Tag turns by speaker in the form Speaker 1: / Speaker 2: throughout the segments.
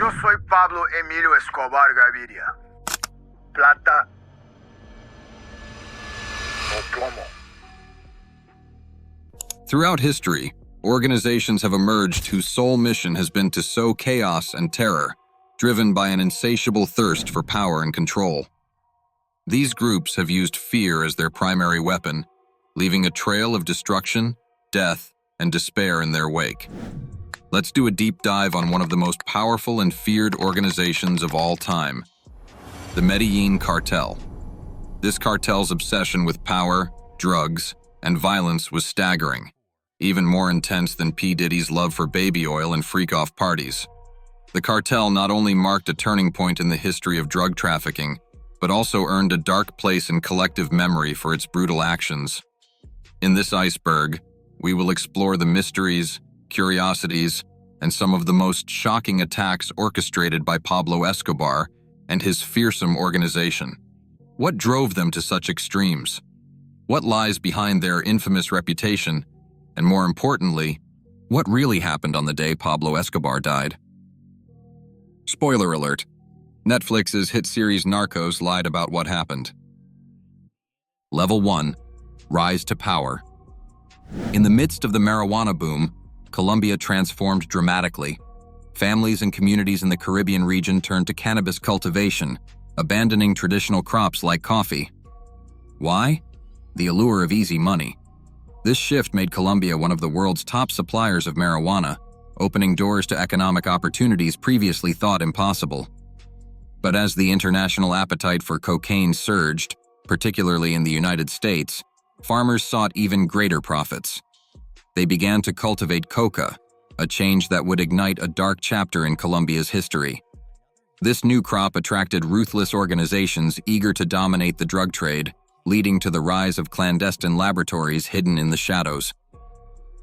Speaker 1: Yo soy Pablo Emilio Escobar Gaviria. Plata o plomo.
Speaker 2: Throughout history, organizations have emerged whose sole mission has been to sow chaos and terror, driven by an insatiable thirst for power and control. These groups have used fear as their primary weapon, leaving a trail of destruction, death, and despair in their wake. Let's do a deep dive on one of the most powerful and feared organizations of all time, the Medellín Cartel. This cartel's obsession with power, drugs, and violence was staggering, even more intense than P. Diddy's love for baby oil and freak-off parties. The cartel not only marked a turning point in the history of drug trafficking, but also earned a dark place in collective memory for its brutal actions. In this Iceberg, we will explore the mysteries, curiosities, and some of the most shocking attacks orchestrated by Pablo Escobar and his fearsome organization. What drove them to such extremes? What lies behind their infamous reputation? And more importantly, what really happened on the day Pablo Escobar died? Spoiler alert: Netflix's hit series Narcos lied about what happened. Level 1. Rise to power. In the midst of the marijuana boom, Colombia transformed dramatically. Families and communities in the Caribbean region turned to cannabis cultivation, abandoning traditional crops like coffee. Why? The allure of easy money. This shift made Colombia one of the world's top suppliers of marijuana, opening doors to economic opportunities previously thought impossible. But as the international appetite for cocaine surged, particularly in the United States, farmers sought even greater profits. They began to cultivate coca, a change that would ignite a dark chapter in Colombia's history. This new crop attracted ruthless organizations eager to dominate the drug trade, leading to the rise of clandestine laboratories hidden in the shadows.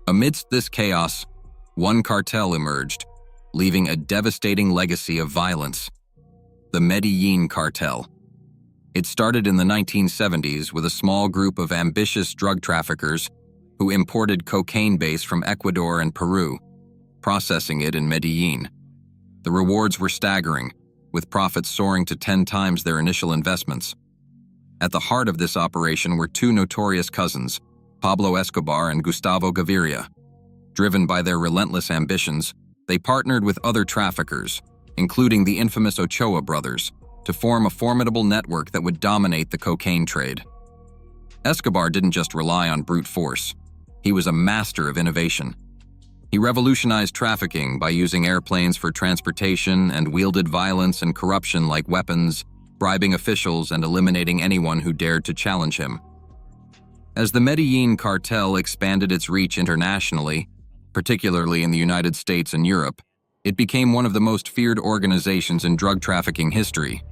Speaker 2: Amidst this chaos, one cartel emerged, leaving a devastating legacy of violence: the Medellín Cartel. It started in the 1970s with a small group of ambitious drug traffickers who imported cocaine base from Ecuador and Peru, processing it in Medellín. The rewards were staggering, with profits soaring to 10 times their initial investments. At the heart of this operation were two notorious cousins, Pablo Escobar and Gustavo Gaviria. Driven by their relentless ambitions, they partnered with other traffickers, including the infamous Ochoa brothers, to form a formidable network that would dominate the cocaine trade. Escobar didn't just rely on brute force. He was a master of innovation. He revolutionized trafficking by using airplanes for transportation and wielded violence and corruption like weapons, bribing officials and eliminating anyone who dared to challenge him. As the Medellín Cartel expanded its reach internationally, particularly in the United States and Europe, it became one of the most feared organizations in drug trafficking history.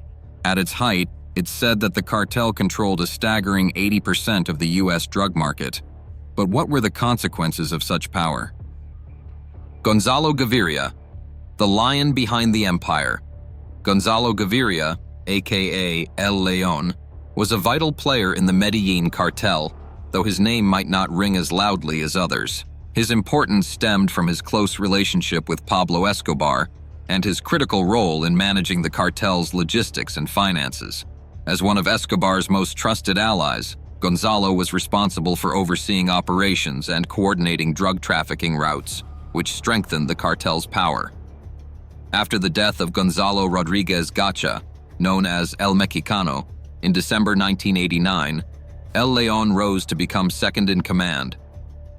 Speaker 2: At its height, it's said that the cartel controlled a staggering 80% of the U.S. drug market. But what were the consequences of such power? Gonzalo Gaviria, the lion behind the empire. Gonzalo Gaviria, aka El León, was a vital player in the Medellín Cartel, though his name might not ring as loudly as others. His importance stemmed from his close relationship with Pablo Escobar and his critical role in managing the cartel's logistics and finances. As one of Escobar's most trusted allies, Gonzalo was responsible for overseeing operations and coordinating drug trafficking routes, which strengthened the cartel's power. After the death of Gonzalo Rodriguez Gacha, known as El Mexicano, in December 1989, El León rose to become second in command.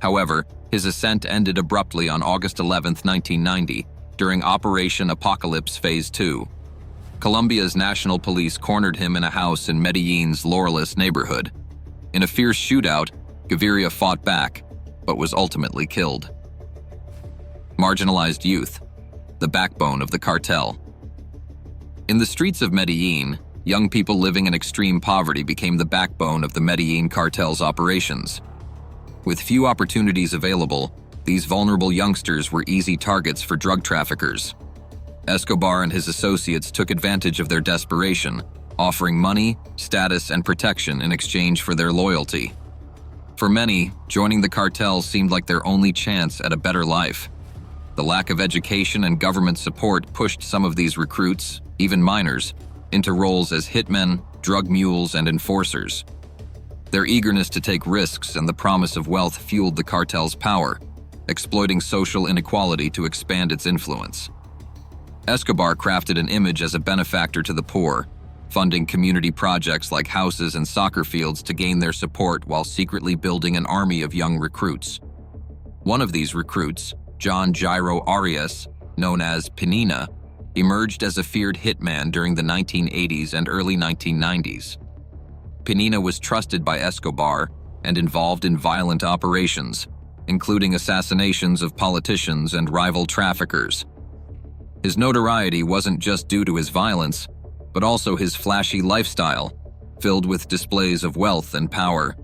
Speaker 2: However, his ascent ended abruptly on August 11, 1990, during Operation Apocalypse Phase 2. Colombia's national police cornered him in a house in Medellín's Laurelist neighborhood. In a fierce shootout, Gaviria fought back, but was ultimately killed. Marginalized youth, the backbone of the cartel. In the streets of Medellín, young people living in extreme poverty became the backbone of the Medellín Cartel's operations. With few opportunities available, these vulnerable youngsters were easy targets for drug traffickers. Escobar and his associates took advantage of their desperation, offering money, status, and protection in exchange for their loyalty. For many, joining the cartel seemed like their only chance at a better life. The lack of education and government support pushed some of these recruits, even minors, into roles as hitmen, drug mules, and enforcers. Their eagerness to take risks and the promise of wealth fueled the cartel's power, exploiting social inequality to expand its influence. Escobar crafted an image as a benefactor to the poor, funding community projects like houses and soccer fields to gain their support while secretly building an army of young recruits. One of these recruits, John Jairo Arias, known as Pinina, emerged as a feared hitman during the 1980s and early 1990s. Pinina was trusted by Escobar and involved in violent operations, including assassinations of politicians and rival traffickers. His notoriety wasn't just due to his violence, but also his flashy lifestyle, filled with displays of wealth and power.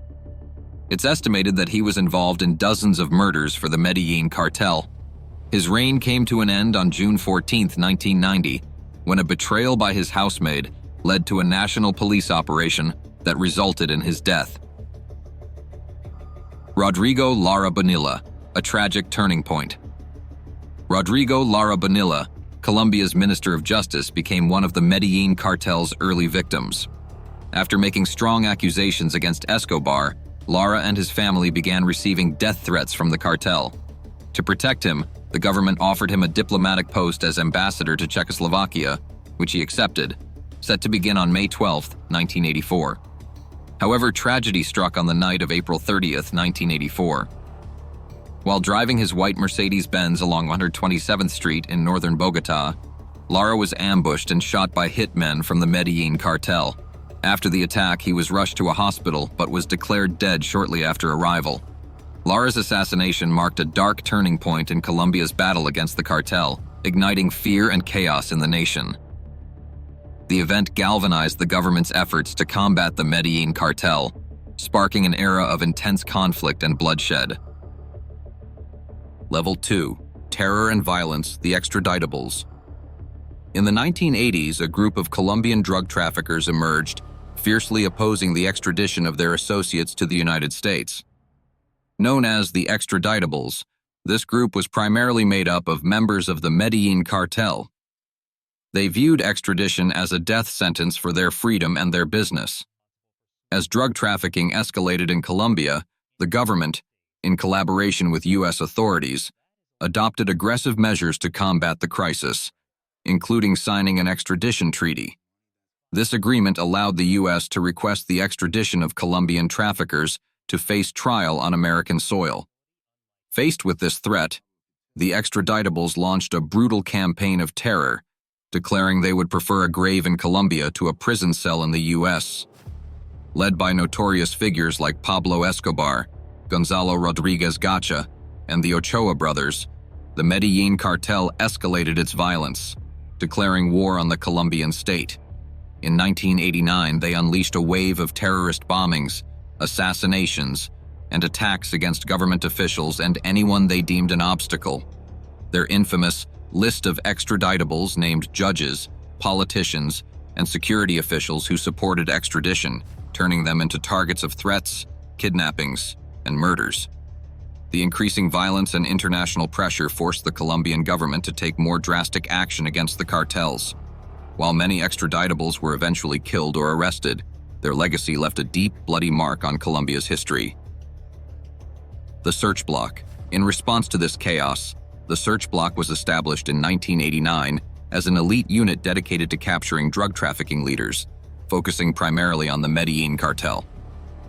Speaker 2: It's estimated that he was involved in dozens of murders for the Medellín Cartel. His reign came to an end on June 14, 1990, when a betrayal by his housemaid led to a national police operation that resulted in his death. Rodrigo Lara Bonilla, a tragic turning point. Rodrigo Lara Bonilla, Colombia's Minister of Justice, became one of the Medellín Cartel's early victims. After making strong accusations against Escobar, Lara and his family began receiving death threats from the cartel. To protect him, the government offered him a diplomatic post as ambassador to Czechoslovakia, which he accepted, set to begin on May 12, 1984. However, tragedy struck on the night of April 30, 1984. While driving his white Mercedes-Benz along 127th Street in northern Bogotá, Lara was ambushed and shot by hitmen from the Medellín Cartel. After the attack, he was rushed to a hospital but was declared dead shortly after arrival. Lara's assassination marked a dark turning point in Colombia's battle against the cartel, igniting fear and chaos in the nation. The event galvanized the government's efforts to combat the Medellín Cartel, sparking an era of intense conflict and bloodshed. Level 2. Terror and Violence, the Extraditables. In the 1980s, a group of Colombian drug traffickers emerged, fiercely opposing the extradition of their associates to the United States. Known as the Extraditables, this group was primarily made up of members of the Medellín Cartel. They viewed extradition as a death sentence for their freedom and their business. As drug trafficking escalated in Colombia, the government, in collaboration with U.S. authorities, adopted aggressive measures to combat the crisis, including signing an extradition treaty. This agreement allowed the U.S. to request the extradition of Colombian traffickers to face trial on American soil. Faced with this threat, the Extraditables launched a brutal campaign of terror, declaring they would prefer a grave in Colombia to a prison cell in the U.S. Led by notorious figures like Pablo Escobar, Gonzalo Rodriguez Gacha, and the Ochoa brothers, the Medellín Cartel escalated its violence, declaring war on the Colombian state. In 1989, they unleashed a wave of terrorist bombings, assassinations, and attacks against government officials and anyone they deemed an obstacle. Their infamous list of extraditables named judges, politicians, and security officials who supported extradition, turning them into targets of threats, kidnappings, and murders. The increasing violence and international pressure forced the Colombian government to take more drastic action against the cartels. While many extraditables were eventually killed or arrested, their legacy left a deep, bloody mark on Colombia's history. The Search Block. In response to this chaos, the Search Block was established in 1989 as an elite unit dedicated to capturing drug trafficking leaders, focusing primarily on the Medellín Cartel.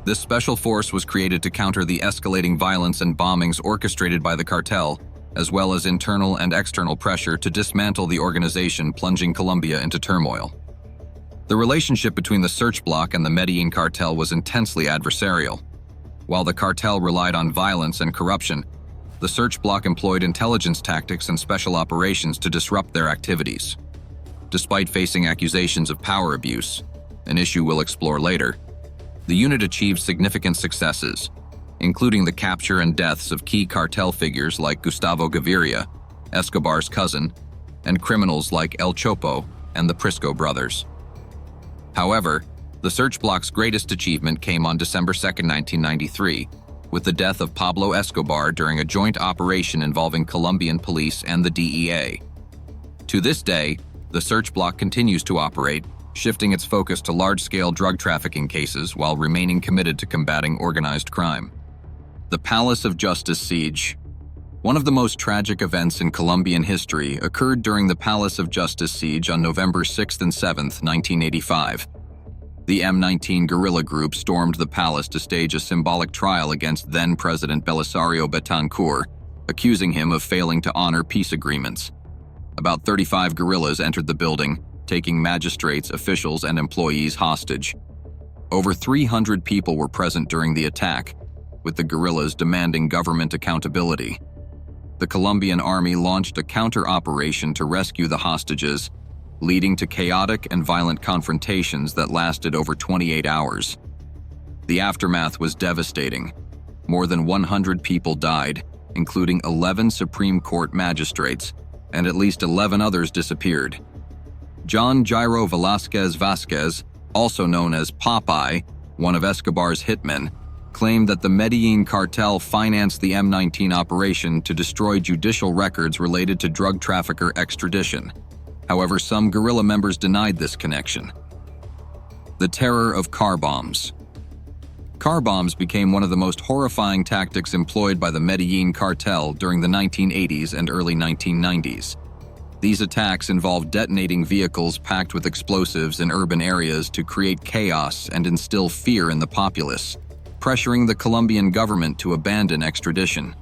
Speaker 2: This special force was created to counter the escalating violence and bombings orchestrated by the cartel, as well as internal and external pressure to dismantle the organization, plunging Colombia into turmoil. The relationship between the Search Block and the Medellín Cartel was intensely adversarial. While the cartel relied on violence and corruption, the Search Block employed intelligence tactics and special operations to disrupt their activities. Despite facing accusations of power abuse, an issue we'll explore later, the unit achieved significant successes, including the capture and deaths of key cartel figures like Gustavo Gaviria, Escobar's cousin, and criminals like El Chopo and the Prisco brothers. However, the Search Block's greatest achievement came on December 2, 1993, with the death of Pablo Escobar during a joint operation involving Colombian police and the DEA. To this day, the search block continues to operate, shifting its focus to large-scale drug trafficking cases while remaining committed to combating organized crime. The Palace of Justice siege. One of the most tragic events in Colombian history occurred during the Palace of Justice siege on November 6 and 7, 1985. The M19 guerrilla group stormed the palace to stage a symbolic trial against then-President Belisario Betancourt, accusing him of failing to honor peace agreements. About 35 guerrillas entered the building, taking magistrates, officials, and employees hostage. Over 300 people were present during the attack, with the guerrillas demanding government accountability. The Colombian army launched a counter-operation to rescue the hostages, leading to chaotic and violent confrontations that lasted over 28 hours. The aftermath was devastating. More than 100 people died, including 11 Supreme Court magistrates, and at least 11 others disappeared. John Jairo Velázquez, also known as Popeye, one of Escobar's hitmen, claimed that the Medellín Cartel financed the M19 operation to destroy judicial records related to drug trafficker extradition. However, some guerrilla members denied this connection. The terror of car bombs. Car bombs became one of the most horrifying tactics employed by the Medellín Cartel during the 1980s and early 1990s. These attacks involved detonating vehicles packed with explosives in urban areas to create chaos and instill fear in the populace, pressuring the Colombian government to abandon extradition.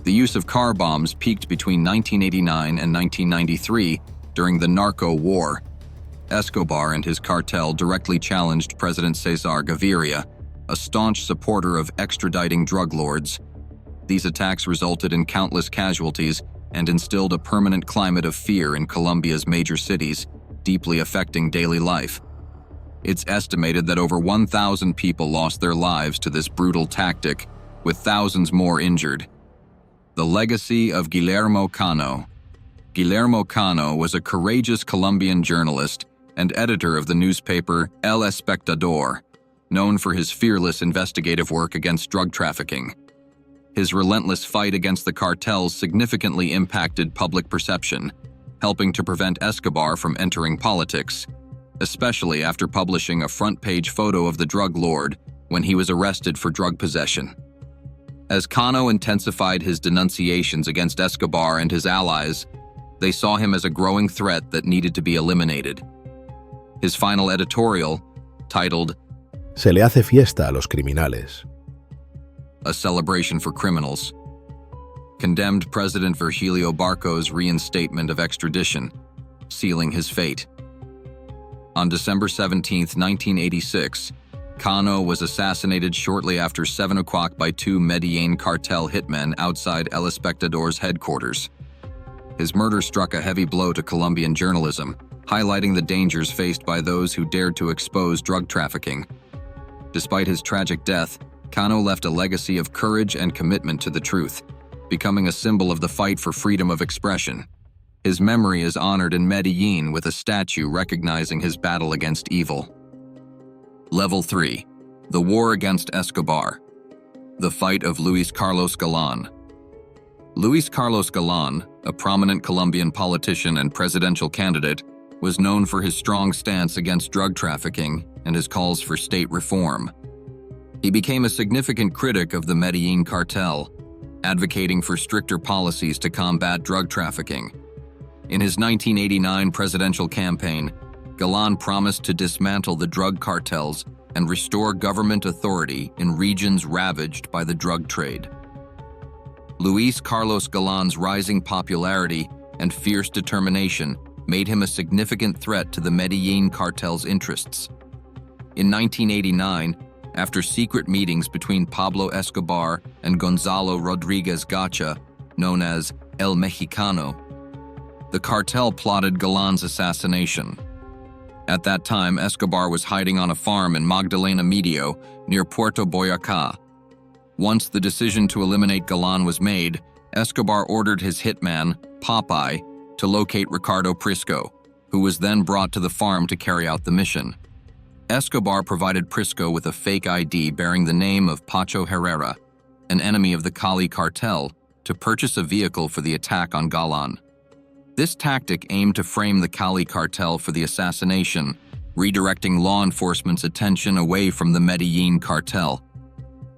Speaker 2: The use of car bombs peaked between 1989 and 1993 during the Narco War. Escobar and his cartel directly challenged President Cesar Gaviria, a staunch supporter of extraditing drug lords. These attacks resulted in countless casualties and instilled a permanent climate of fear in Colombia's major cities, deeply affecting daily life. It's estimated that over 1,000 people lost their lives to this brutal tactic, with thousands more injured. The legacy of Guillermo Cano. Guillermo Cano was a courageous Colombian journalist and editor of the newspaper El Espectador, known for his fearless investigative work against drug trafficking. His relentless fight against the cartels significantly impacted public perception, helping to prevent Escobar from entering politics, especially after publishing a front-page photo of the drug lord when he was arrested for drug possession. As Cano intensified his denunciations against Escobar and his allies, they saw him as a growing threat that needed to be eliminated. His final editorial, titled
Speaker 3: Se le hace fiesta a los criminales.
Speaker 2: A Celebration for Criminals, condemned President Virgilio Barco's reinstatement of extradition, sealing his fate. On December 17, 1986, Cano was assassinated shortly after 7 o'clock by 2 Medellín Cartel hitmen outside El Espectador's headquarters. His murder struck a heavy blow to Colombian journalism, highlighting the dangers faced by those who dared to expose drug trafficking. Despite his tragic death, Cano left a legacy of courage and commitment to the truth, becoming a symbol of the fight for freedom of expression. His memory is honored in Medellín with a statue recognizing his battle against evil. Level 3. The War Against Escobar. The Fight of Luis Carlos Galán. Luis Carlos Galán, a prominent Colombian politician and presidential candidate, was known for his strong stance against drug trafficking and his calls for state reform. He became a significant critic of the Medellín Cartel, advocating for stricter policies to combat drug trafficking. In his 1989 presidential campaign, Galán promised to dismantle the drug cartels and restore government authority in regions ravaged by the drug trade. Luis Carlos Galán's rising popularity and fierce determination made him a significant threat to the Medellín cartel's interests. In 1989, after secret meetings between Pablo Escobar and Gonzalo Rodríguez Gacha, known as El Mexicano, the cartel plotted Galán's assassination. At that time, Escobar was hiding on a farm in Magdalena Medio, near Puerto Boyacá. Once the decision to eliminate Galán was made, Escobar ordered his hitman, Popeye, to locate Ricardo Prisco, who was then brought to the farm to carry out the mission. Escobar provided Prisco with a fake ID bearing the name of Pacho Herrera. an enemy of the Cali cartel, to purchase a vehicle for the attack on Galan. This tactic aimed to frame the Cali cartel for the assassination, redirecting law enforcement's attention away from the Medellín Cartel.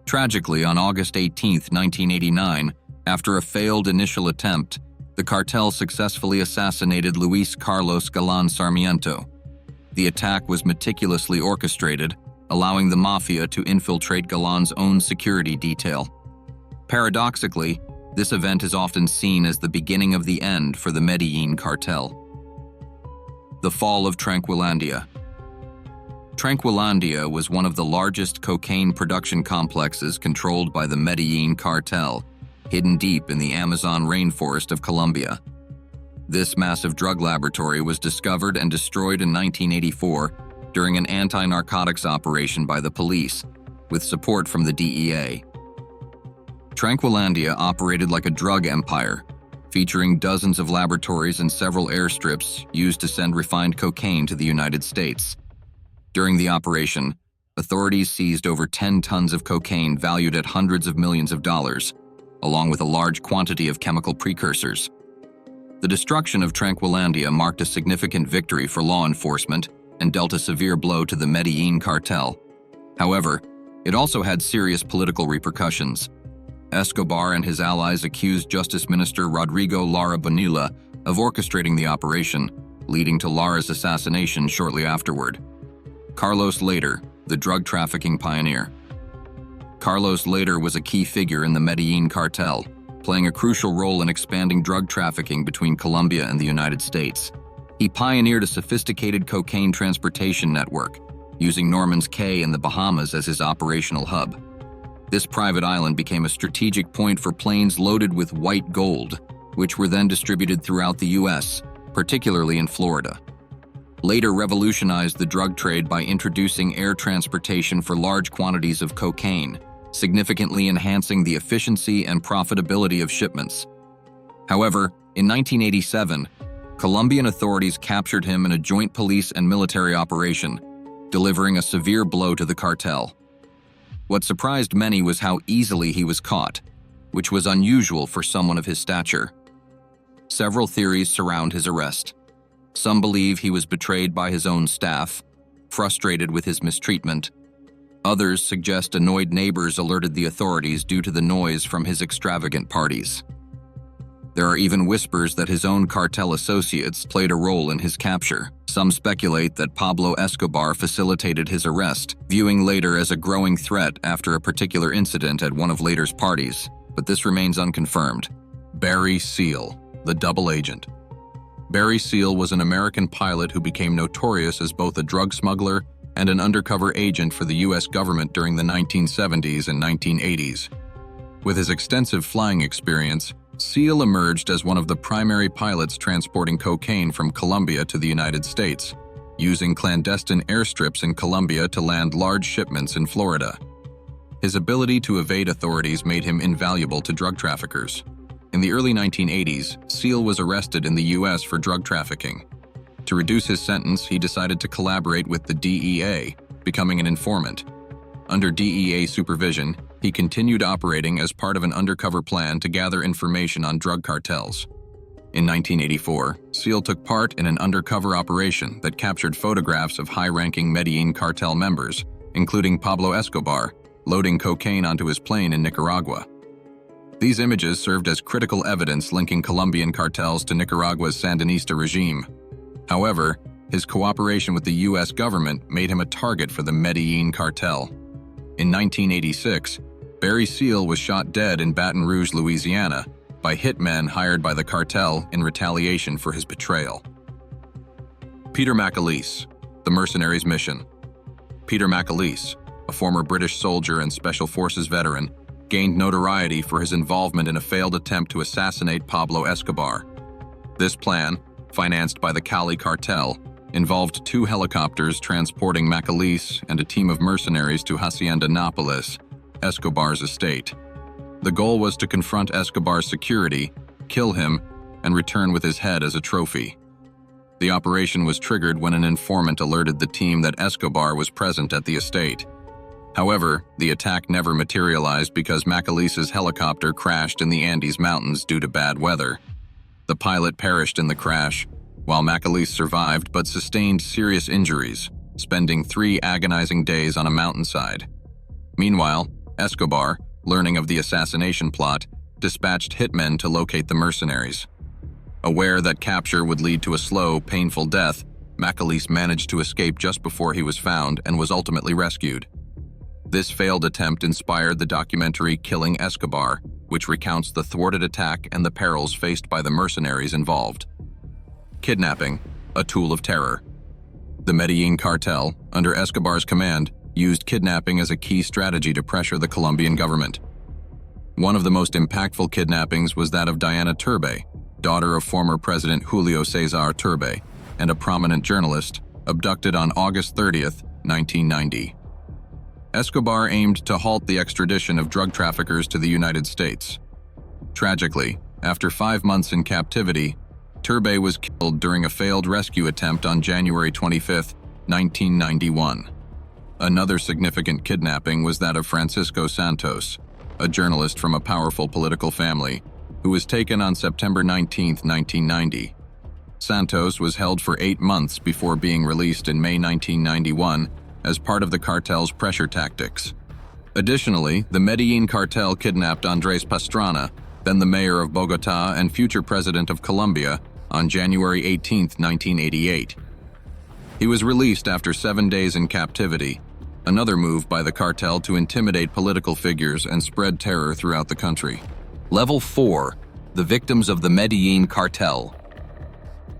Speaker 2: Tragically, on August 18, 1989, after a failed initial attempt, the cartel successfully assassinated Luis Carlos Galan Sarmiento. The attack was meticulously orchestrated, allowing the mafia to infiltrate Galan's own security detail. Paradoxically, this event is often seen as the beginning of the end for the Medellín Cartel. The fall of Tranquilandia. Tranquilandia was one of the largest cocaine production complexes controlled by the Medellín Cartel, hidden deep in the Amazon rainforest of Colombia. This massive drug laboratory was discovered and destroyed in 1984 during an anti-narcotics operation by the police, with support from the DEA. Tranquilandia operated like a drug empire, featuring dozens of laboratories and several airstrips used to send refined cocaine to the United States. During the operation, authorities seized over 10 tons of cocaine valued at hundreds of millions of dollars, along with a large quantity of chemical precursors. The destruction of Tranquilandia marked a significant victory for law enforcement and dealt a severe blow to the Medellín Cartel. However, it also had serious political repercussions. Escobar and his allies accused Justice Minister Rodrigo Lara Bonilla of orchestrating the operation, leading to Lara's assassination shortly afterward. Carlos Later, the drug trafficking pioneer. Carlos Later was a key figure in the Medellín Cartel, playing a crucial role in expanding drug trafficking between Colombia and the United States. He pioneered a sophisticated cocaine transportation network, using Norman's Cay in the Bahamas as his operational hub. This private island became a strategic point for planes loaded with white gold, which were then distributed throughout the U.S., particularly in Florida. Later revolutionized the drug trade by introducing air transportation for large quantities of cocaine, significantly enhancing the efficiency and profitability of shipments. However, in 1987, Colombian authorities captured him in a joint police and military operation, delivering a severe blow to the cartel. What surprised many was how easily he was caught, which was unusual for someone of his stature. Several theories surround his arrest. Some believe he was betrayed by his own staff, frustrated with his mistreatment. Others suggest annoyed neighbors alerted the authorities due to the noise from his extravagant parties. There are even whispers that his own cartel associates played a role in his capture. Some speculate that Pablo Escobar facilitated his arrest, viewing Later as a growing threat after a particular incident at one of Later's parties, but this remains unconfirmed. Barry Seal, the double agent. Barry Seal was an American pilot who became notorious as both a drug smuggler and an undercover agent for the U.S. government during the 1970s and 1980s. With his extensive flying experience, Seal emerged as one of the primary pilots transporting cocaine from Colombia to the United States, using clandestine airstrips in Colombia to land large shipments in Florida. His ability to evade authorities made him invaluable to drug traffickers. In the early 1980s, Seal was arrested in the U.S. for drug trafficking. To reduce his sentence, he decided to collaborate with the DEA, becoming an informant. Under DEA supervision, he continued operating as part of an undercover plan to gather information on drug cartels. In 1984, Seal took part in an undercover operation that captured photographs of high-ranking Medellín cartel members, including Pablo Escobar, loading cocaine onto his plane in Nicaragua. These images served as critical evidence linking Colombian cartels to Nicaragua's Sandinista regime. However, his cooperation with the U.S. government made him a target for the Medellín cartel. In 1986, Barry Seal was shot dead in Baton Rouge, Louisiana, by hitmen hired by the cartel in retaliation for his betrayal. Peter McAleese, the Mercenaries' Mission. Peter McAleese, a former British soldier and Special Forces veteran, gained notoriety for his involvement in a failed attempt to assassinate Pablo Escobar. This plan, financed by the Cali cartel, involved 2 helicopters transporting McAleese and a team of mercenaries to Hacienda Nápoles, Escobar's estate. The goal was to confront Escobar's security, kill him, and return with his head as a trophy. The operation was triggered when an informant alerted the team that Escobar was present at the estate. However, the attack never materialized because Macalisa's helicopter crashed in the Andes Mountains due to bad weather. The pilot perished in the crash, while Macalise survived but sustained serious injuries, spending 3 agonizing days on a mountainside. Meanwhile, Escobar, learning of the assassination plot, dispatched hitmen to locate the mercenaries. Aware that capture would lead to a slow, painful death, Macalise managed to escape just before he was found and was ultimately rescued. This failed attempt inspired the documentary Killing Escobar, which recounts the thwarted attack and the perils faced by the mercenaries involved. Kidnapping, a tool of terror. The Medellín Cartel, under Escobar's command, used kidnapping as a key strategy to pressure the Colombian government. One of the most impactful kidnappings was that of Diana Turbay, daughter of former President Julio César Turbay, and a prominent journalist, abducted on August 30th, 1990. Escobar aimed to halt the extradition of drug traffickers to the United States. Tragically, after 5 months in captivity, Turbay was killed during a failed rescue attempt on January 25, 1991. Another significant kidnapping was that of Francisco Santos, a journalist from a powerful political family, who was taken on September 19, 1990. Santos was held for 8 months before being released in May 1991 as part of the cartel's pressure tactics. Additionally, the Medellín Cartel kidnapped Andrés Pastrana, then the mayor of Bogotá and future president of Colombia, on January 18, 1988. He was released after 7 days in captivity, another move by the cartel to intimidate political figures and spread terror throughout the country.
Speaker 4: Level 4. The victims of the Medellín Cartel.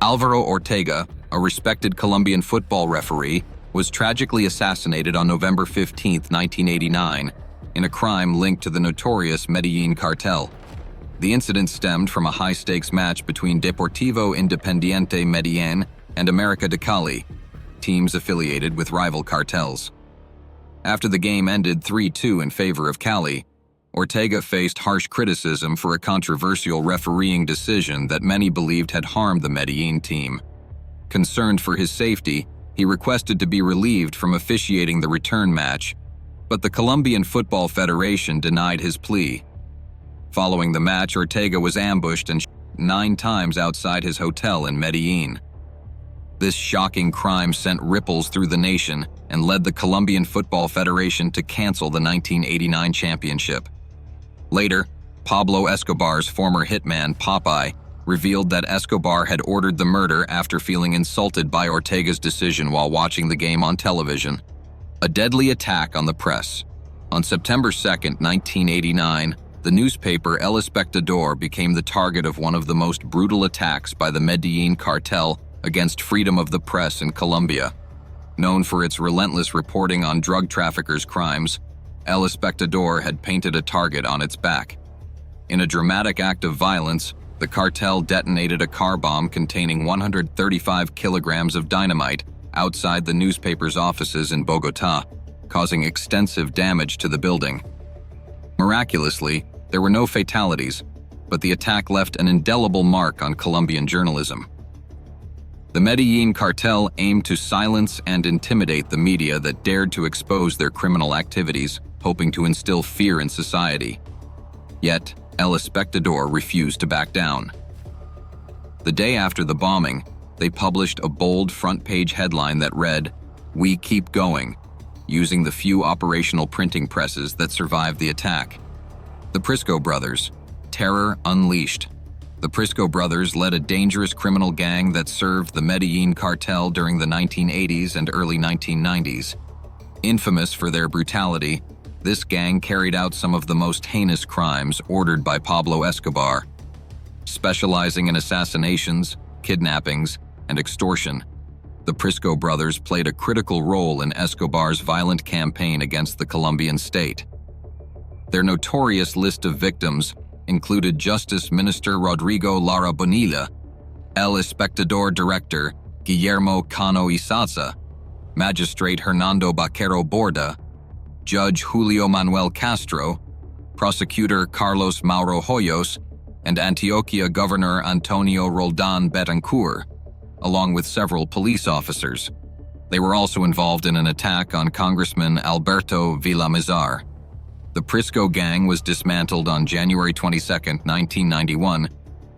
Speaker 4: Álvaro Ortega, a respected Colombian football referee, was tragically assassinated on November 15, 1989, in a crime linked to the notorious Medellín Cartel. The incident stemmed from a high-stakes match between Deportivo Independiente Medellín and América de Cali, teams affiliated with rival cartels. After the game ended 3-2 in favor of Cali, Ortega faced harsh criticism for a controversial refereeing decision that many believed had harmed the Medellín team. Concerned for his safety, he requested to be relieved from officiating the return match, but the Colombian Football Federation denied his plea. Following the match, Ortega was ambushed and shot 9 times outside his hotel in Medellín. This shocking crime sent ripples through the nation and led the Colombian Football Federation to cancel the 1989 championship. Later, Pablo Escobar's former hitman, Popeye, revealed that Escobar had ordered the murder after feeling insulted by Ortega's decision while watching the game on television. A deadly attack on the press. On September 2, 1989, the newspaper El Espectador became the target of one of the most brutal attacks by the Medellín Cartel against freedom of the press in Colombia. Known for its relentless reporting on drug traffickers' crimes, El Espectador had painted a target on its back. In a dramatic act of violence, the cartel detonated a car bomb containing 135 kilograms of dynamite outside the newspaper's offices in Bogotá, causing extensive damage to the building. Miraculously, there were no fatalities, but the attack left an indelible mark on Colombian journalism. The Medellín Cartel aimed to silence and intimidate the media that dared to expose their criminal activities, hoping to instill fear in society. Yet, El Espectador refused to back down. The day after the bombing, they published a bold front-page headline that read, "We keep going," using the few operational printing presses that survived the attack. The Prisco brothers, terror unleashed. The Prisco brothers led a dangerous criminal gang that served the Medellín Cartel during the 1980s and early 1990s. Infamous for their brutality, this gang carried out some of the most heinous crimes ordered by Pablo Escobar. Specializing in assassinations, kidnappings, and extortion, the Prisco brothers played a critical role in Escobar's violent campaign against the Colombian state. Their notorious list of victims included Justice Minister Rodrigo Lara Bonilla, El Espectador Director Guillermo Cano Izaza, Magistrate Hernando Baquero Borda, Judge Julio Manuel Castro, Prosecutor Carlos Mauro Hoyos, and Antioquia Governor Antonio Roldan Betancourt, along with several police officers. They were also involved in an attack on Congressman Alberto Villamizar. The Prisco gang was dismantled on January 22, 1991,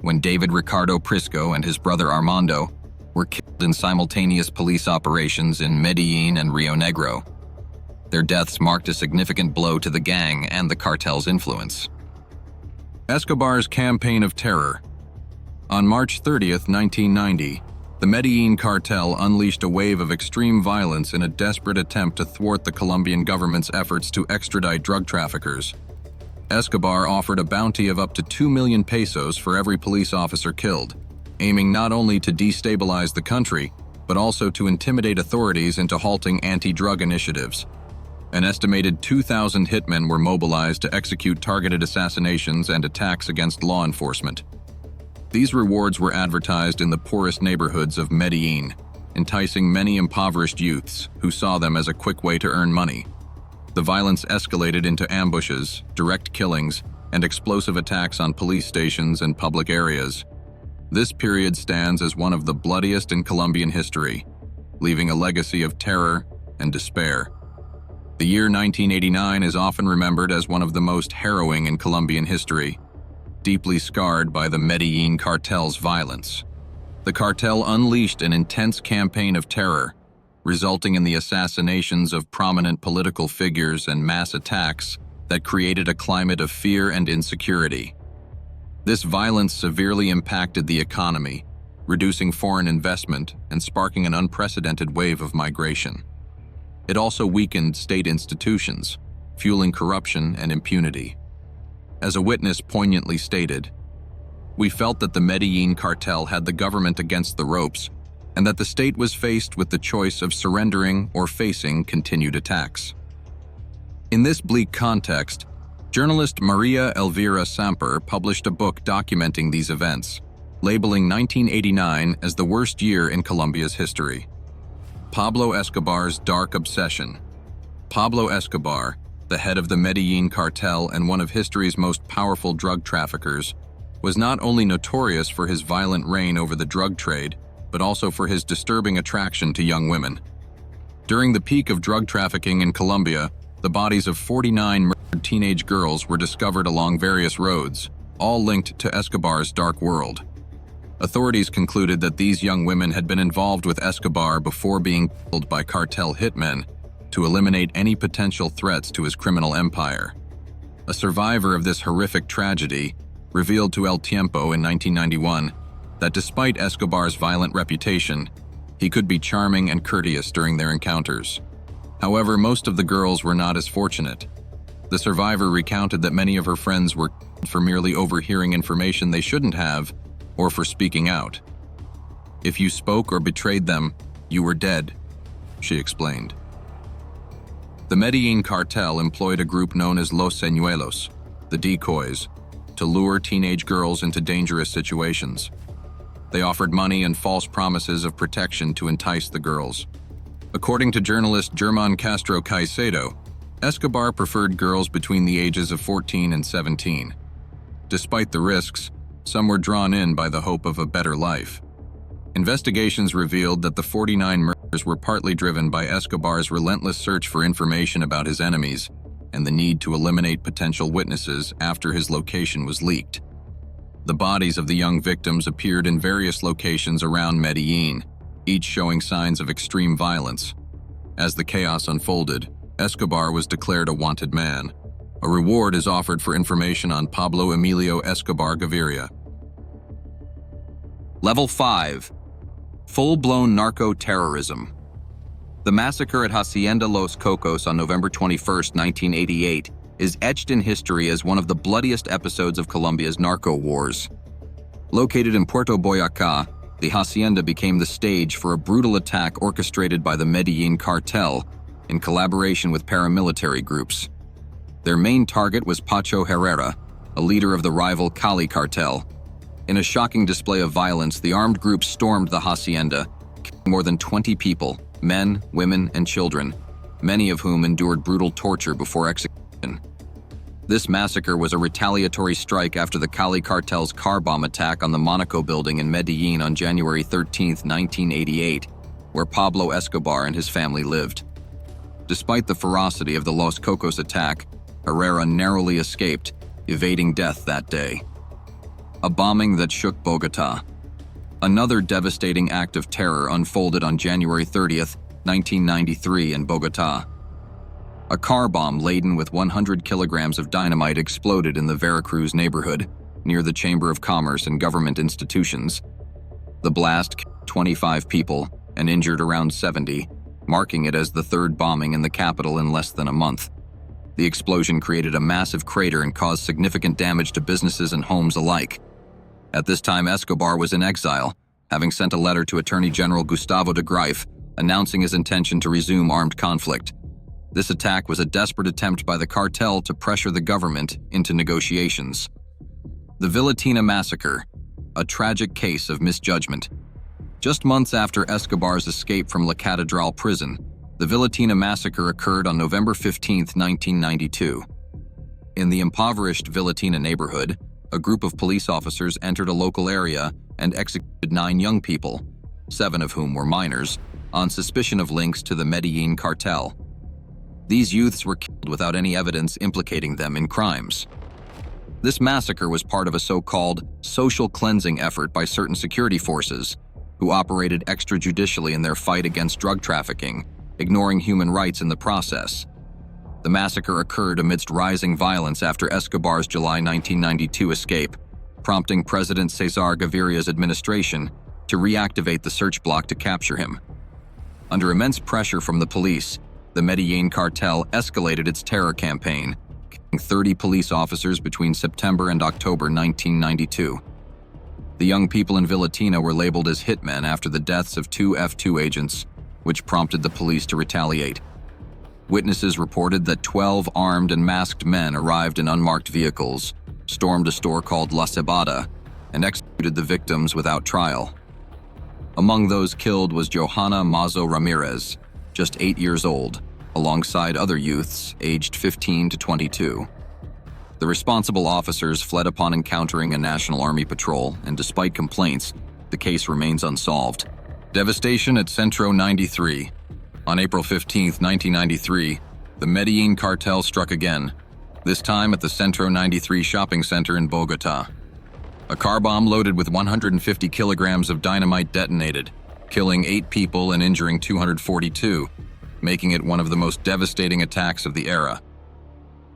Speaker 4: when David Ricardo Prisco and his brother Armando were killed in simultaneous police operations in Medellín and Rio Negro. Their deaths marked a significant blow to the gang and the cartel's influence.
Speaker 2: Escobar's Campaign of Terror. On March 30, 1990, the Medellín Cartel unleashed a wave of extreme violence in a desperate attempt to thwart the Colombian government's efforts to extradite drug traffickers. Escobar offered a bounty of up to 2 million pesos for every police officer killed, aiming not only to destabilize the country, but also to intimidate authorities into halting anti-drug initiatives. An estimated 2,000 hitmen were mobilized to execute targeted assassinations and attacks against law enforcement. These rewards were advertised in the poorest neighborhoods of Medellín, enticing many impoverished youths who saw them as a quick way to earn money. The violence escalated into ambushes, direct killings, and explosive attacks on police stations and public areas. This period stands as one of the bloodiest in Colombian history, leaving a legacy of terror and despair. The year 1989 is often remembered as one of the most harrowing in Colombian history, deeply scarred by the Medellín Cartel's violence. The cartel unleashed an intense campaign of terror, resulting in the assassinations of prominent political figures and mass attacks that created a climate of fear and insecurity. This violence severely impacted the economy, reducing foreign investment and sparking an unprecedented wave of migration. It also weakened state institutions, fueling corruption and impunity. As a witness poignantly stated, "We felt that the Medellín Cartel had the government against the ropes, and that the state was faced with the choice of surrendering or facing continued attacks." In this bleak context, journalist Maria Elvira Samper published a book documenting these events, labeling 1989 as the worst year in Colombia's history. Pablo Escobar's Dark Obsession. Pablo Escobar, the head of the Medellín Cartel and one of history's most powerful drug traffickers, was not only notorious for his violent reign over the drug trade, but also for his disturbing attraction to young women. During the peak of drug trafficking in Colombia, the bodies of 49 murdered teenage girls were discovered along various roads, all linked to Escobar's dark world. Authorities concluded that these young women had been involved with Escobar before being killed by cartel hitmen to eliminate any potential threats to his criminal empire. A survivor of this horrific tragedy revealed to El Tiempo in 1991 that despite Escobar's violent reputation, he could be charming and courteous during their encounters. However, most of the girls were not as fortunate. The survivor recounted that many of her friends were killed for merely overhearing information they shouldn't have, or for speaking out. "If you spoke or betrayed them, you were dead," she explained. The Medellín Cartel employed a group known as Los Señuelos, the decoys, to lure teenage girls into dangerous situations. They offered money and false promises of protection to entice the girls. According to journalist Germán Castro Caicedo, Escobar preferred girls between the ages of 14 and 17. Despite the risks, some were drawn in by the hope of a better life. Investigations revealed that the 49 murders were partly driven by Escobar's relentless search for information about his enemies and the need to eliminate potential witnesses after his location was leaked. The bodies of the young victims appeared in various locations around Medellín, each showing signs of extreme violence. As the chaos unfolded, Escobar was declared a wanted man. A reward is offered for information on Pablo Emilio Escobar Gaviria.
Speaker 4: Level 5. Full-blown narco-terrorism. The massacre at Hacienda Los Cocos on November 21, 1988, is etched in history as one of the bloodiest episodes of Colombia's narco wars. Located in Puerto Boyacá, the hacienda became the stage for a brutal attack orchestrated by the Medellín Cartel in collaboration with paramilitary groups. Their main target was Pacho Herrera, a leader of the rival Cali cartel. In a shocking display of violence, the armed group stormed the hacienda, killing more than 20 people, men, women, and children, many of whom endured brutal torture before execution. This massacre was a retaliatory strike after the Cali cartel's car bomb attack on the Monaco building in Medellín on January 13, 1988, where Pablo Escobar and his family lived. Despite the ferocity of the Los Cocos attack, Herrera narrowly escaped, evading death that day. A bombing that shook Bogotá. Another devastating act of terror unfolded on January 30th, 1993 in Bogotá. A car bomb laden with 100 kilograms of dynamite exploded in the Veracruz neighborhood, near the Chamber of Commerce and government institutions. The blast killed 25 people and injured around 70, marking it as the third bombing in the capital in less than a month. The explosion created a massive crater and caused significant damage to businesses and homes alike. At this time, Escobar was in exile, having sent a letter to Attorney General Gustavo de Greiff announcing his intention to resume armed conflict. This attack was a desperate attempt by the cartel to pressure the government into negotiations. The Villatina Massacre, a tragic case of misjudgment. Just months after Escobar's escape from La Catedral prison, the Villatina Massacre occurred on November 15, 1992. In the impoverished Villatina neighborhood, a group of police officers entered a local area and executed 9 young people, 7 of whom were minors, on suspicion of links to the Medellín Cartel. These youths were killed without any evidence implicating them in crimes. This massacre was part of a so-called social cleansing effort by certain security forces, who operated extrajudicially in their fight against drug trafficking, ignoring human rights in the process. The massacre occurred amidst rising violence after Escobar's July 1992 escape, prompting President Cesar Gaviria's administration to reactivate the search block to capture him. Under immense pressure from the police, the Medellín Cartel escalated its terror campaign, killing 30 police officers between September and October 1992. The young people in Villatina were labeled as hitmen after the deaths of 2 F2 agents, which prompted the police to retaliate. Witnesses reported that 12 armed and masked men arrived in unmarked vehicles, stormed a store called La Cebada, and executed the victims without trial. Among those killed was Johanna Mazo Ramirez, just 8 years old, alongside other youths aged 15 to 22. The responsible officers fled upon encountering a National Army patrol, and despite complaints, the case remains unsolved. Devastation at Centro 93. On April 15, 1993, the Medellín Cartel struck again, this time at the Centro 93 shopping center in Bogotá. A car bomb loaded with 150 kilograms of dynamite detonated, killing 8 people and injuring 242, making it one of the most devastating attacks of the era.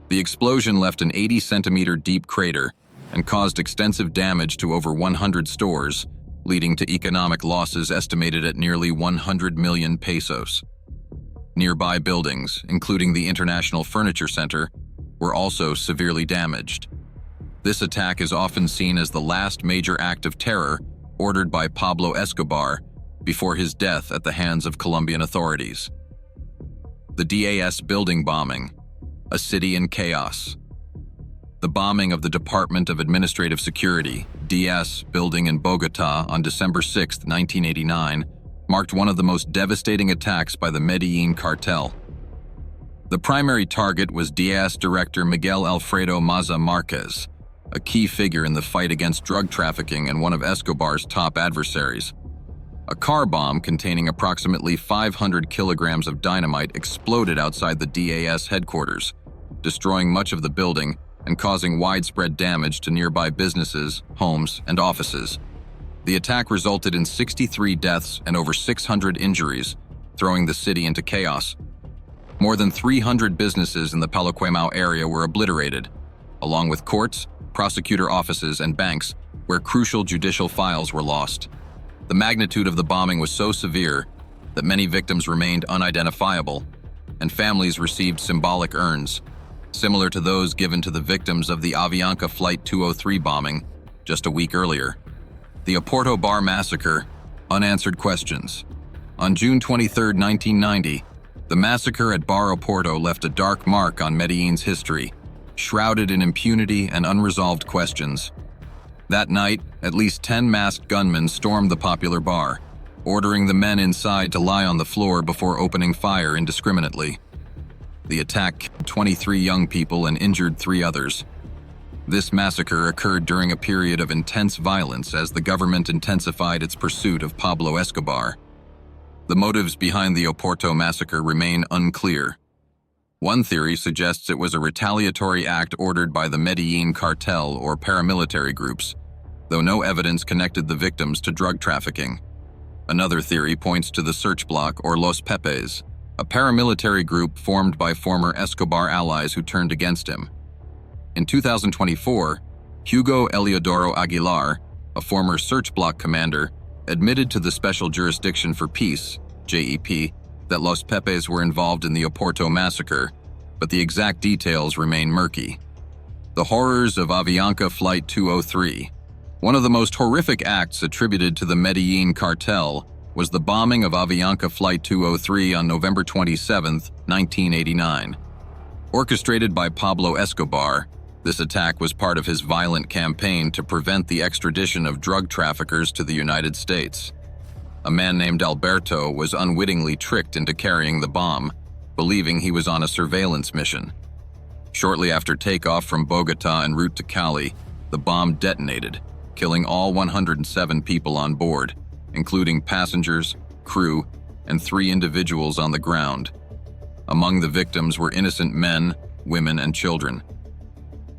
Speaker 4: The explosion left an 80-centimeter deep crater and caused extensive damage to over 100 stores, leading to economic losses estimated at nearly 100 million pesos. Nearby buildings, including the International Furniture Center, were also severely damaged. This attack is often seen as the last major act of terror ordered by Pablo Escobar before his death at the hands of Colombian authorities. The DAS building bombing, a city in chaos. The bombing of the Department of Administrative Security, DS, building in Bogotá on December 6, 1989, marked one of the most devastating attacks by the Medellín Cartel. The primary target was DS director Miguel Alfredo Maza Marquez, a key figure in the fight against drug trafficking and one of Escobar's top adversaries. A car bomb containing approximately 500 kilograms of dynamite exploded outside the DAS headquarters, destroying much of the building and causing widespread damage to nearby businesses, homes, and offices. The attack resulted in 63 deaths and over 600 injuries, throwing the city into chaos. More than 300 businesses in the Paloquemao area were obliterated, along with courts, prosecutor offices, and banks, where crucial judicial files were lost. The magnitude of the bombing was so severe that many victims remained unidentifiable, and families received symbolic urns, similar to those given to the victims of the Avianca Flight 203 bombing just a week earlier. The Oporto Bar Massacre, unanswered questions. On June 23, 1990, the massacre at Bar Oporto left a dark mark on Medellín's history, shrouded in impunity and unresolved questions. That night, at least 10 masked gunmen stormed the popular bar, ordering the men inside to lie on the floor before opening fire indiscriminately. The attack killed 23 young people and injured 3 others. This massacre occurred during a period of intense violence as the government intensified its pursuit of Pablo Escobar. The motives behind the Oporto massacre remain unclear. One theory suggests it was a retaliatory act ordered by the Medellín Cartel or paramilitary groups, though no evidence connected the victims to drug trafficking. Another theory points to the Search Bloc or Los Pepes, a paramilitary group formed by former Escobar allies who turned against him. In 2024, Hugo Eliodoro Aguilar, a former Search Bloc commander, admitted to the Special Jurisdiction for Peace, JEP, that Los Pepes were involved in the Oporto massacre, but the exact details remain murky. The horrors of Avianca Flight 203. One of the most horrific acts attributed to the Medellín Cartel was the bombing of Avianca Flight 203 on November 27, 1989. Orchestrated by Pablo Escobar, this attack was part of his violent campaign to prevent the extradition of drug traffickers to the United States. A man named Alberto was unwittingly tricked into carrying the bomb, believing he was on a surveillance mission. Shortly after takeoff from Bogotá en route to Cali, the bomb detonated, killing all 107 people on board, including passengers, crew, and 3 individuals on the ground. Among the victims were innocent men, women, and children.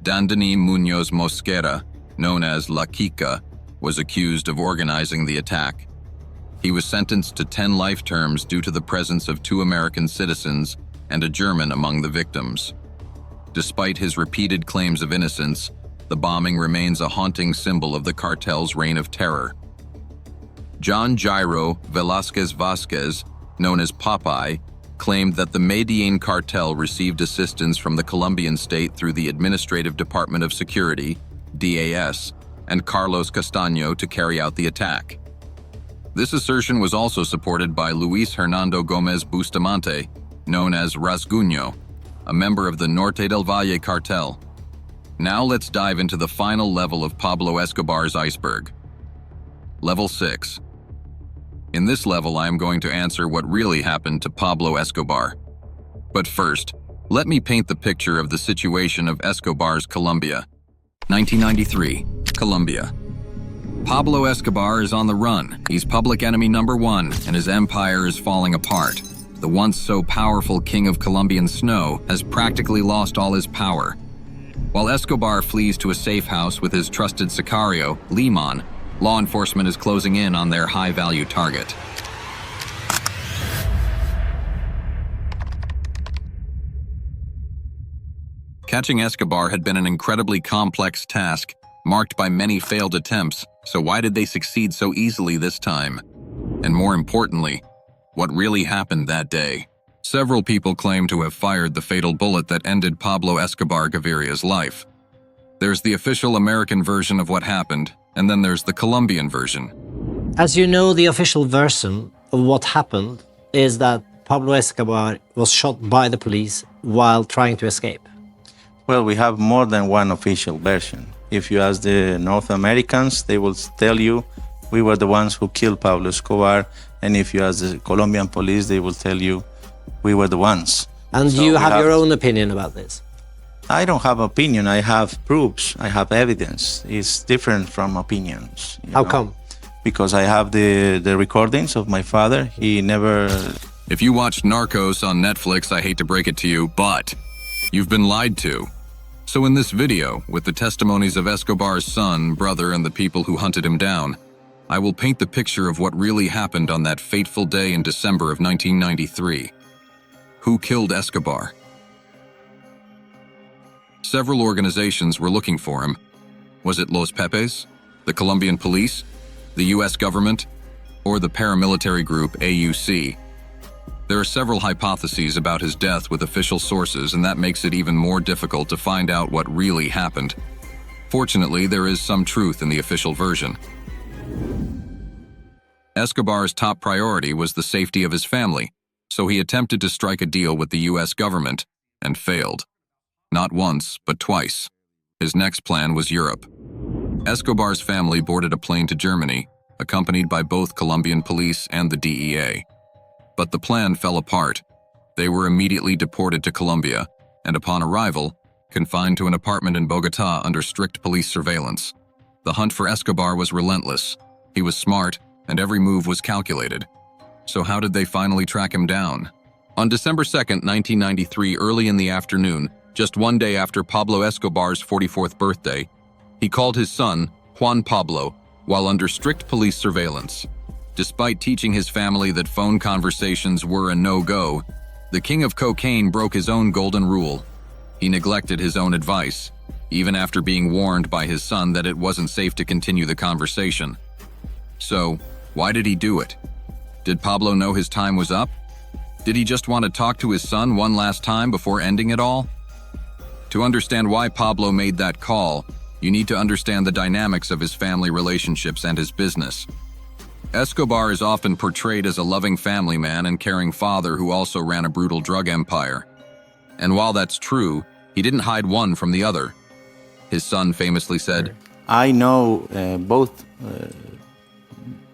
Speaker 4: Dandini Muñoz Mosquera, known as La Kika, was accused of organizing the attack. He was sentenced to 10 life terms due to the presence of 2 American citizens and a German among the victims. Despite his repeated claims of innocence, the bombing remains a haunting symbol of the cartel's reign of terror. John Jairo Velázquez Vázquez, known as Popeye, claimed that the Medellín Cartel received assistance from the Colombian state through the Administrative Department of Security, DAS, and Carlos Castaño to carry out the attack. This assertion was also supported by Luis Hernando Gómez Bustamante, known as Rasguño, a member of the Norte del Valle cartel. Now let's dive into the final level of Pablo Escobar's iceberg. Level 6. In this level, I am going to answer what really happened to Pablo Escobar. But first, let me paint the picture of the situation of Escobar's Colombia. 1993, Colombia. Pablo Escobar is on the run. He's public enemy number 1, and his empire is falling apart. The once so powerful king of Colombian snow has practically lost all his power. While Escobar flees to a safe house with his trusted sicario, Limon, law enforcement is closing in on their high-value target. Catching Escobar had been an incredibly complex task, marked by many failed attempts, so why did they succeed so easily this time? And more importantly, what really happened that day? Several people claim to have fired the fatal bullet that ended Pablo Escobar Gaviria's life. There's the official American version of what happened, and then there's the Colombian version.
Speaker 5: As you know, the official version of what happened is that Pablo Escobar was shot by the police while trying to escape.
Speaker 6: Well, we have more than one official version. If you ask the North Americans, they will tell you we were the ones who killed Pablo Escobar. And if you ask the Colombian police, they will tell you we were the ones.
Speaker 5: And
Speaker 6: So
Speaker 5: you
Speaker 6: we
Speaker 5: have your own opinion about this?
Speaker 6: I don't have opinion. I have proofs. I have evidence. It's different from opinions.
Speaker 5: How come?
Speaker 6: Because I have the recordings of my father. He never...
Speaker 4: If you watched Narcos on Netflix, I hate to break it to you, but you've been lied to. So in this video, with the testimonies of Escobar's son, brother, and the people who hunted him down, I will paint the picture of what really happened on that fateful day in December of 1993. Who killed Escobar? Several organizations were looking for him. Was it Los Pepes, the Colombian police, the US government, or the paramilitary group AUC? There are several hypotheses about his death with official sources, and that makes it even more difficult to find out what really happened. Fortunately, there is some truth in the official version. Escobar's top priority was the safety of his family, so he attempted to strike a deal with the US government and failed. Not once, but twice. His next plan was Europe. Escobar's family boarded a plane to Germany, accompanied by both Colombian police and the DEA. But the plan fell apart. They were immediately deported to Colombia, and upon arrival, confined to an apartment in Bogotá under strict police surveillance. The hunt for Escobar was relentless. He was smart, and every move was calculated.
Speaker 2: So how did they finally track him down? On December 2nd, 1993, early in the afternoon, just one day after Pablo Escobar's 44th birthday, he called his son, Juan Pablo, while under strict police surveillance. Despite teaching his family that phone conversations were a no-go, the king of cocaine broke his own golden rule. He neglected his own advice, even after being warned by his son that it wasn't safe to continue the conversation. So, why did he do it? Did Pablo know his time was up? Did he just want to talk to his son one last time before ending it all? To understand why Pablo made that call, you need to understand the dynamics of his family relationships and his business. Escobar is often portrayed as a loving family man and caring father who also ran a brutal drug empire. And while that's true, he didn't hide one from the other. His son famously said,
Speaker 6: I know both.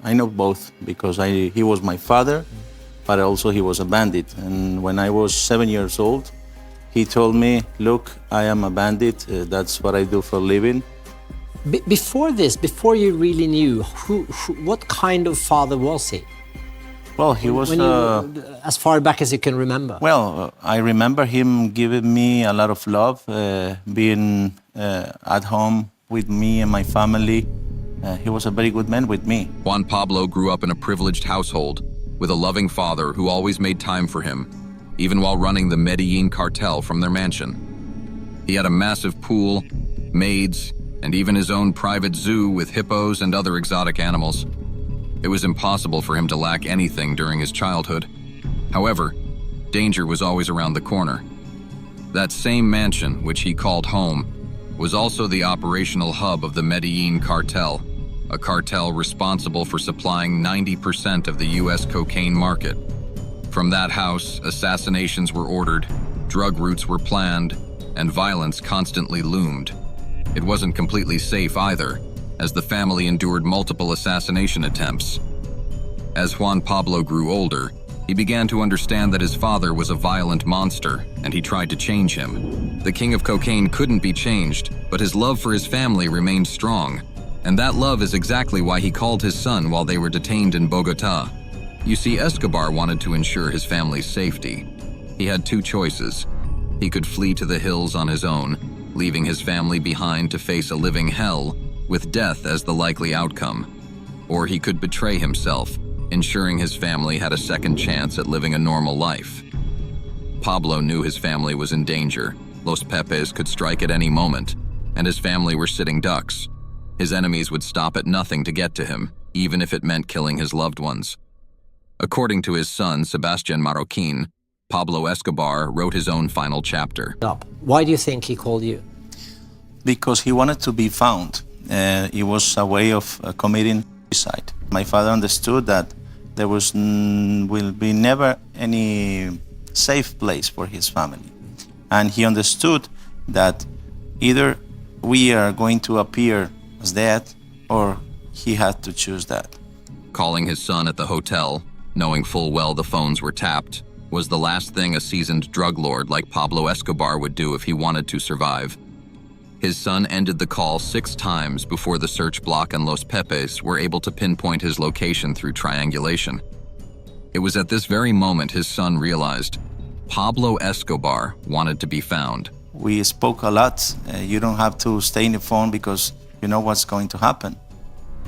Speaker 6: I know both because he was my father, but also he was a bandit. And when I was 7 years old, he told me, look, I am a bandit. That's what I do for a living.
Speaker 5: Before this, before you really knew, what kind of father was he?
Speaker 6: Well, he was...
Speaker 5: as far back as you can remember.
Speaker 6: Well, I remember him giving me a lot of love, being at home with me and my family. He was a very good man with me.
Speaker 2: Juan Pablo grew up in a privileged household with a loving father who always made time for him, even while running the Medellín Cartel from their mansion. He had a massive pool, maids, and even his own private zoo with hippos and other exotic animals. It was impossible for him to lack anything during his childhood. However, danger was always around the corner. That same mansion, which he called home, was also the operational hub of the Medellín Cartel, a cartel responsible for supplying 90% of the U.S. cocaine market. From that house, assassinations were ordered, drug routes were planned, and violence constantly loomed. It wasn't completely safe either, as the family endured multiple assassination attempts. As Juan Pablo grew older, he began to understand that his father was a violent monster, and he tried to change him. The king of cocaine couldn't be changed, but his love for his family remained strong. And that love is exactly why he called his son while they were detained in Bogotá. You see, Escobar wanted to ensure his family's safety. He had two choices. He could flee to the hills on his own, leaving his family behind to face a living hell, with death as the likely outcome. Or he could betray himself, ensuring his family had a second chance at living a normal life. Pablo knew his family was in danger. Los Pepes could strike at any moment, and his family were sitting ducks. His enemies would stop at nothing to get to him, even if it meant killing his loved ones. According to his son, Sebastián Marroquín, Pablo Escobar wrote his own final chapter.
Speaker 5: Why do you think he called you?
Speaker 6: Because he wanted to be found. It was a way of committing suicide. My father understood that there will be never any safe place for his family. And he understood that either we are going to appear as dead, or he had to choose that.
Speaker 2: Calling his son at the hotel, knowing full well the phones were tapped, was the last thing a seasoned drug lord like Pablo Escobar would do if he wanted to survive. His son ended the call 6 times before the search block and Los Pepes were able to pinpoint his location through triangulation. It was at this very moment his son realized Pablo Escobar wanted to be found.
Speaker 6: We spoke a lot. You don't have to stay in the phone because you know what's going to happen.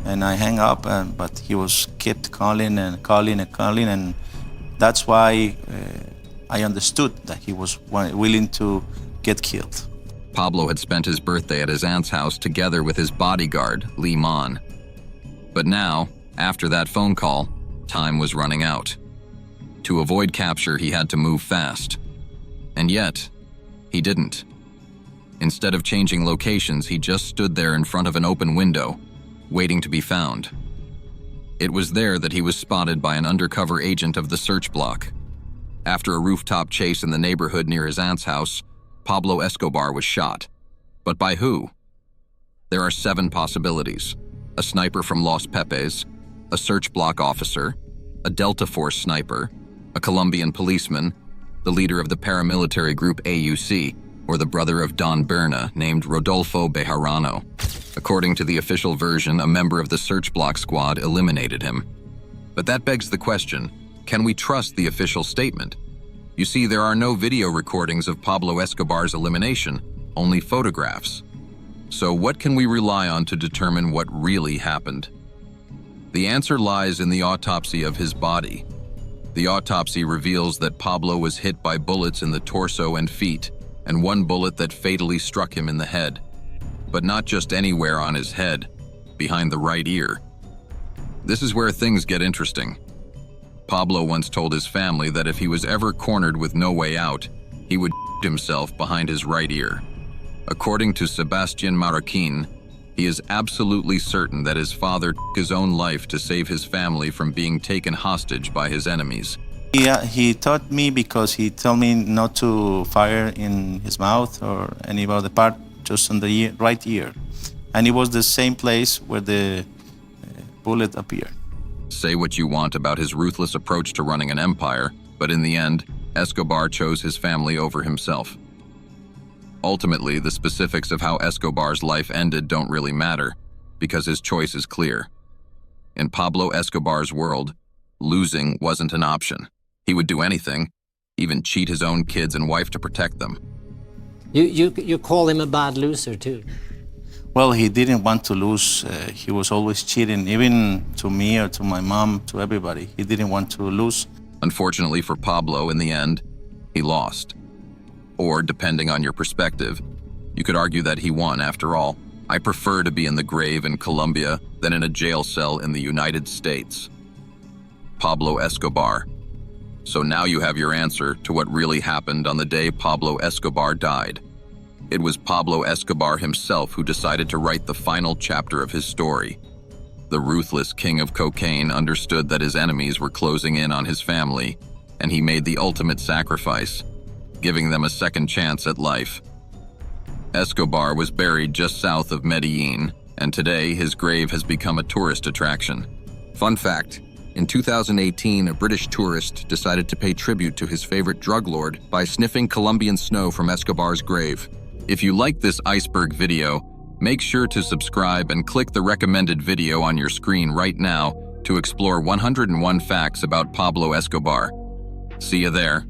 Speaker 6: And I hang up, but he was kept calling and calling and calling, and that's why I understood that he was willing to get killed.
Speaker 2: Pablo had spent his birthday at his aunt's house together with his bodyguard, Lee Mon. But now, after that phone call, time was running out. To avoid capture, he had to move fast. And yet, he didn't. Instead of changing locations, he just stood there in front of an open window, waiting to be found. It was there that he was spotted by an undercover agent of the search block. After a rooftop chase in the neighborhood near his aunt's house, Pablo Escobar was shot. But by who? There are 7 possibilities: a sniper from Los Pepes, a search block officer, a Delta Force sniper, a Colombian policeman, the leader of the paramilitary group AUC, or the brother of Don Berna named Rodolfo Bejarano. According to the official version, a member of the search block squad eliminated him. But that begs the question, Can we trust the official statement? You see, there are no video recordings of Pablo Escobar's elimination, only photographs. So what can we rely on to determine what really happened? The answer lies in the autopsy of his body. The autopsy reveals that Pablo was hit by bullets in the torso and feet, and one bullet that fatally struck him in the head. But not just anywhere on his head, behind the right ear. This is where things get interesting. Pablo once told his family that if he was ever cornered with no way out, he would himself behind his right ear. According to Sebastian Marroquin, he is absolutely certain that his father took his own life to save his family from being taken hostage by his enemies.
Speaker 6: Yeah, he taught me because he told me not to fire in his mouth or any other part, just on the right ear. And it was the same place where the bullet appeared.
Speaker 2: Say what you want about his ruthless approach to running an empire, but in the end, Escobar chose his family over himself. Ultimately, the specifics of how Escobar's life ended don't really matter, because his choice is clear. In Pablo Escobar's world, losing wasn't an option. He would do anything, even cheat his own kids and wife to protect them.
Speaker 5: You call him a bad loser too.
Speaker 6: Well, he didn't want to lose. He was always cheating, even to me or to my mom, to everybody. He didn't want to lose.
Speaker 2: Unfortunately for Pablo, in the end, he lost. Or, depending on your perspective, you could argue that he won after all. I prefer to be in the grave in Colombia than in a jail cell in the United States. Pablo Escobar. So now you have your answer to what really happened on the day Pablo Escobar died. It was Pablo Escobar himself who decided to write the final chapter of his story. The ruthless king of cocaine understood that his enemies were closing in on his family, and he made the ultimate sacrifice, giving them a second chance at life. Escobar was buried just south of Medellín, and today his grave has become a tourist attraction. Fun fact, in 2018, a British tourist decided to pay tribute to his favorite drug lord by sniffing Colombian snow from Escobar's grave. If you like this Iceberg video, make sure to subscribe and click the recommended video on your screen right now to explore 101 facts about Pablo Escobar. See you there.